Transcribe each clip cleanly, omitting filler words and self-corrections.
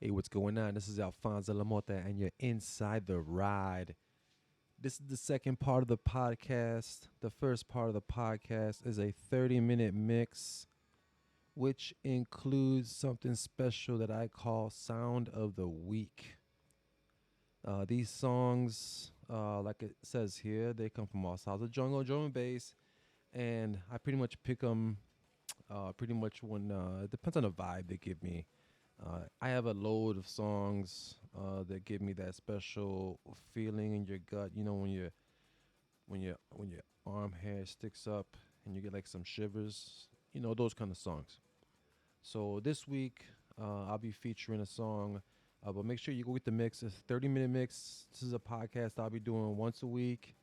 Hey, what's going on? This is Alfonso Delamota, and you're inside the ride. This is the second part of the podcast. The first part of the podcast is a 30-minute mix, which includes something special that I call Sound of the Week. These songs, like it says here, they come from all sides of jungle, drum and bass, and I pretty much pick them pretty much when it depends on the vibe they give me. I have a load of songs that give me that special feeling in your gut. You know when your arm hair sticks up and you get like some shivers. You know those kind of songs. So this week I'll be featuring a song, but make sure you go get the mix. It's a 30-minute mix. This is a podcast I'll be doing once a week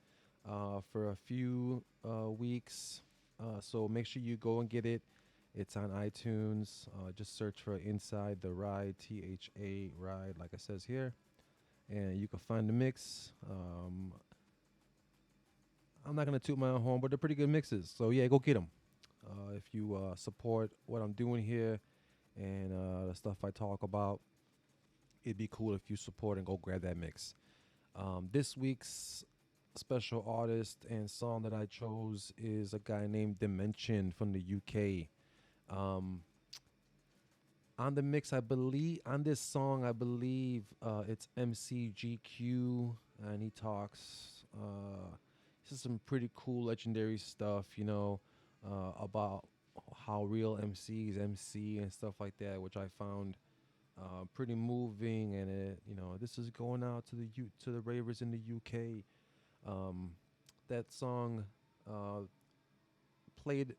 for a few weeks. So make sure you go and get it. It's on iTunes. Just search for Inside the Ride, Ride, like it says here. And you can find the mix. I'm not going to toot my own horn, but they're pretty good mixes. So, yeah, go get them. If you support what I'm doing here and the stuff I talk about, it'd be cool if you support and go grab that mix. This week's special artist and song that I chose is a guy named Dimension from the UK. Um, on the mix, I believe, on this song, I believe it's MCGQ, and he talks, this is some pretty cool, legendary stuff, about how real MCs MC and stuff like that, which I found pretty moving. And this is going out to to the ravers in the UK. Um, that song uh, played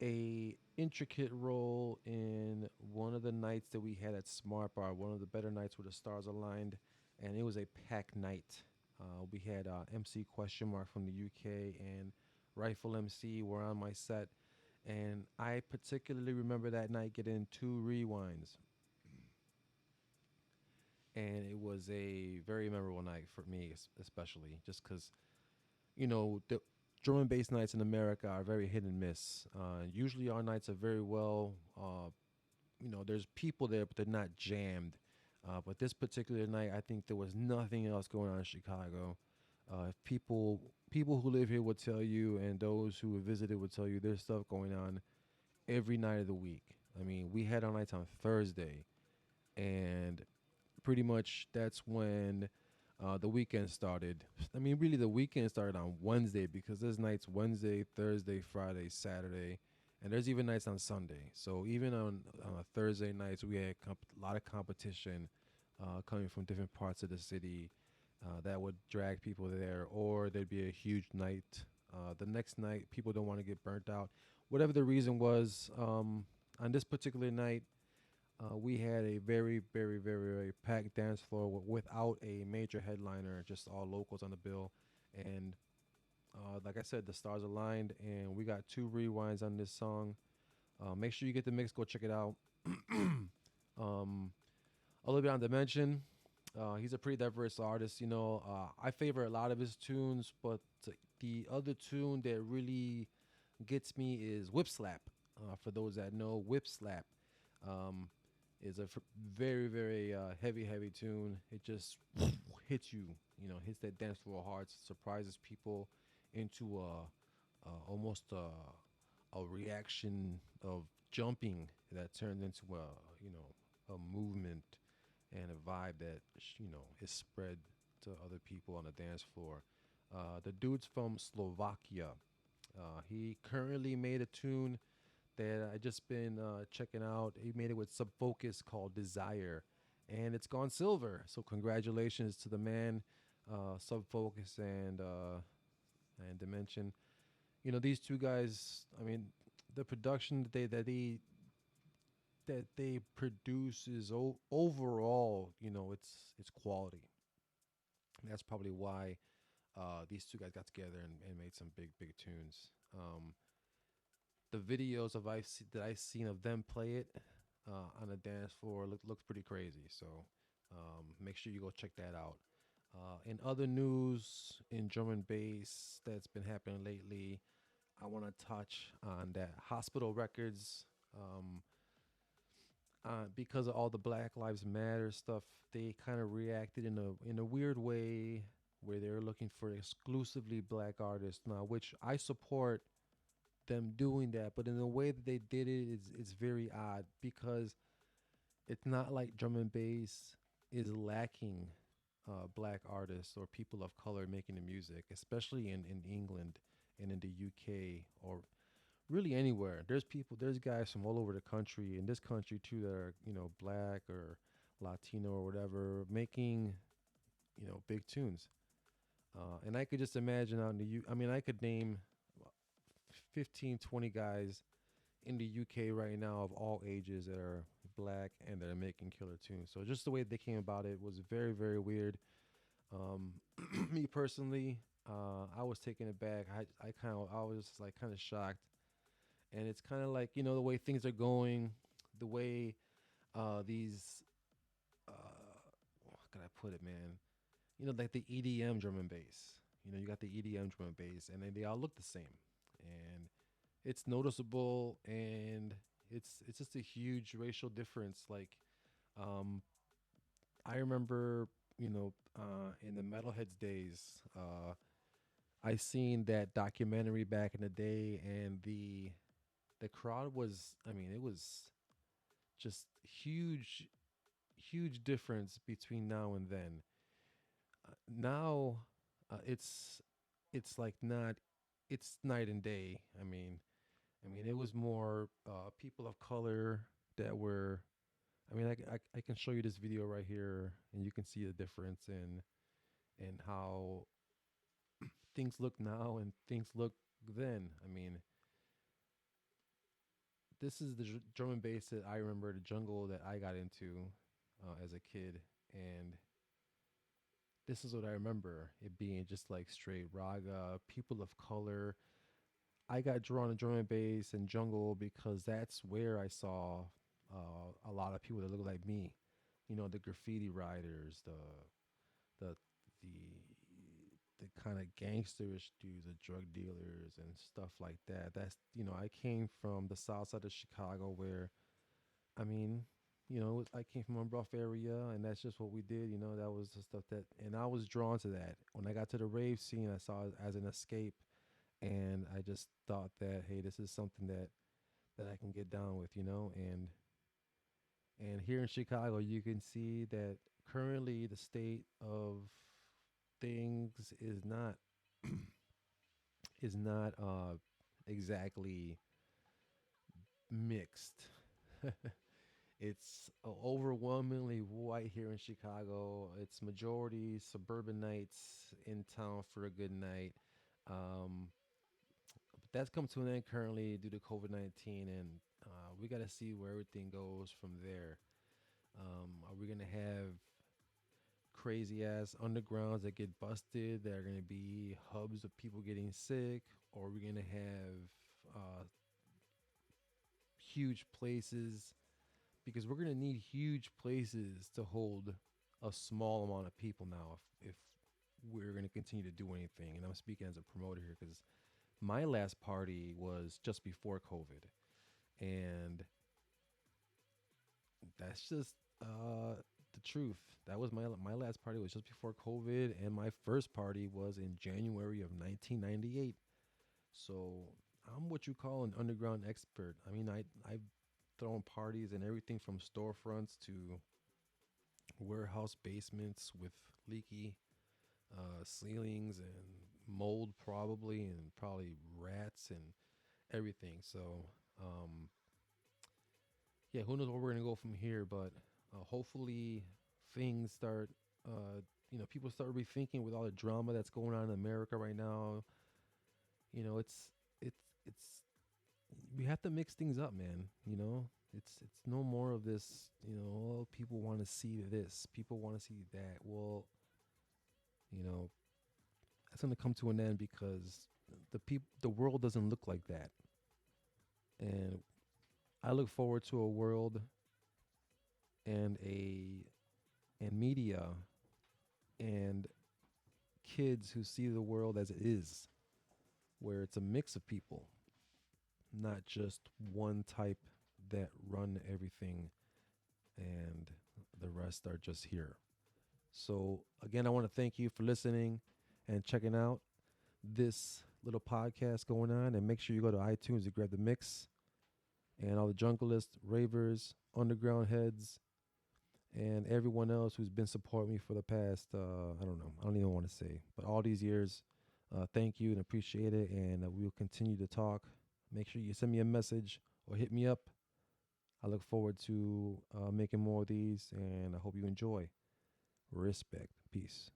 a intricate role in one of the nights that we had at Smart Bar, one of the better nights where the stars aligned, and it was a packed night. We had MC Question Mark from the UK and Rifle MC were on my set, and I particularly remember that night getting two rewinds, and it was a very memorable night for me, especially just because the drum and bass nights in America are very hit and miss. Usually our nights are very well. There's people there, but they're not jammed. But this particular night, I think there was nothing else going on in Chicago. People who live here would tell you, and those who have visited would tell you, there's stuff going on every night of the week. I mean, we had our nights on Thursday, and pretty much that's when the weekend started. I mean, really, the weekend started on Wednesday because there's nights Wednesday, Thursday, Friday, Saturday, and there's even nights on Sunday. So even on a Thursday nights, we had a lot of competition coming from different parts of the city that would drag people there, or there'd be a huge night. The next night, people don't want to get burnt out. Whatever the reason was, on this particular night, we had a very, very, very, very packed dance floor without a major headliner, just all locals on the bill. And like I said, the stars aligned, and we got two rewinds on this song. Make sure you get the mix. Go check it out. um, a little bit on Dimension. He's a pretty diverse artist. I favor a lot of his tunes, but the other tune that really gets me is Whip Slap. For those that know, Whip Slap. Um, is a very, very heavy, heavy tune. It just hits you, hits that dance floor hard, surprises people into almost a reaction of jumping that turns into a movement and a vibe that is spread to other people on the dance floor. The dude's from Slovakia. He currently made a tune that I just been checking out. He made it with Sub Focus called Desire, and it's gone silver. So congratulations to the man, Sub Focus and Dimension. These two guys. I mean, the production that they produce is overall. It's quality. And that's probably why these two guys got together and made some big big tunes. The videos that I've seen of them play it on the dance floor looks pretty crazy. So make sure you go check that out. In other news in drum and bass that's been happening lately, I want to touch on that Hospital Records because of all the Black Lives Matter stuff, they kind of reacted in a weird way where they're looking for exclusively black artists now, which I support them doing that, but in the way that they did it is it's very odd because it's not like drum and bass is lacking black artists or people of color making the music, especially in England and in the UK or really anywhere. There's guys from all over the country, in this country too, that are, black or Latino or whatever, making, big tunes. And I could just imagine out in the I mean, I could name 15, 20 guys in the UK right now of all ages that are black and that are making killer tunes. So just the way they came about it was very, very weird. Um, Me personally, I was taken aback. I was like kind of shocked, and it's kind of like the way things are going, the way these how can I put it, man? Like the EDM drum and bass. You got the EDM drum and bass, and they all look the same, and it's noticeable, and it's just a huge racial difference. Like, um, I remember, in the Metalheads days, I seen that documentary back in the day, and the crowd was, I mean, it was just huge difference between now and then. Now, it's like not, it's night and day. I mean, it was more people of color that were. I mean, I can show you this video right here, and you can see the difference in how things look now and things look then. I mean, this is the drum and bass that I remember, the jungle that I got into as a kid, and this is what I remember it being just like straight raga, people of color. I got drawn to drum and bass and jungle because that's where I saw a lot of people that look like me. The graffiti writers, the the kind of gangsterish dudes, the drug dealers and stuff like that. I came from the south side of Chicago where, I mean, I came from a rough area, and that's just what we did. That was the stuff and I was drawn to that. When I got to the rave scene, I saw it as an escape, and I just thought that, hey, this is something that I can get down with, and here in Chicago, you can see that currently the state of things is not exactly mixed. It's overwhelmingly white here in Chicago. It's majority suburbanites in town for a good night. Um, but that's come to an end currently due to COVID-19, and we got to see where everything goes from there. Are we gonna have crazy ass undergrounds that get busted that are gonna be hubs of people getting sick, or are we gonna have huge places, because we're going to need huge places to hold a small amount of people now if we're going to continue to do anything. And I'm speaking as a promoter here because my last party was just before COVID, and that's just the truth. That was my last party was just before COVID, and my first party was in January of 1998. So I'm what you call an underground expert. I mean, I've thrown parties and everything from storefronts to warehouse basements with leaky ceilings and mold, probably rats and everything. So, um, yeah, who knows where we're gonna go from here? But hopefully, things start. People start rethinking with all the drama that's going on in America right now. It's we have to mix things up, man. It's no more of this. Oh, people want to see this, people want to see that. Well, you know, that's going to come to an end because the world doesn't look like that, and I look forward to a world and media and kids who see the world as it is, where it's a mix of people, not just one type that run everything rest are just here. So, again, I want to thank you for listening and checking out this little podcast going on. And make sure you go to iTunes to grab the mix and all the junglists, ravers, underground heads, and everyone else who's been supporting me for the past, I don't know, I don't even want to say, but all these years. Thank you and appreciate it. And we will continue to talk. Make sure you send me a message or hit me up. I look forward to making more of these, and I hope you enjoy. Respect. Peace.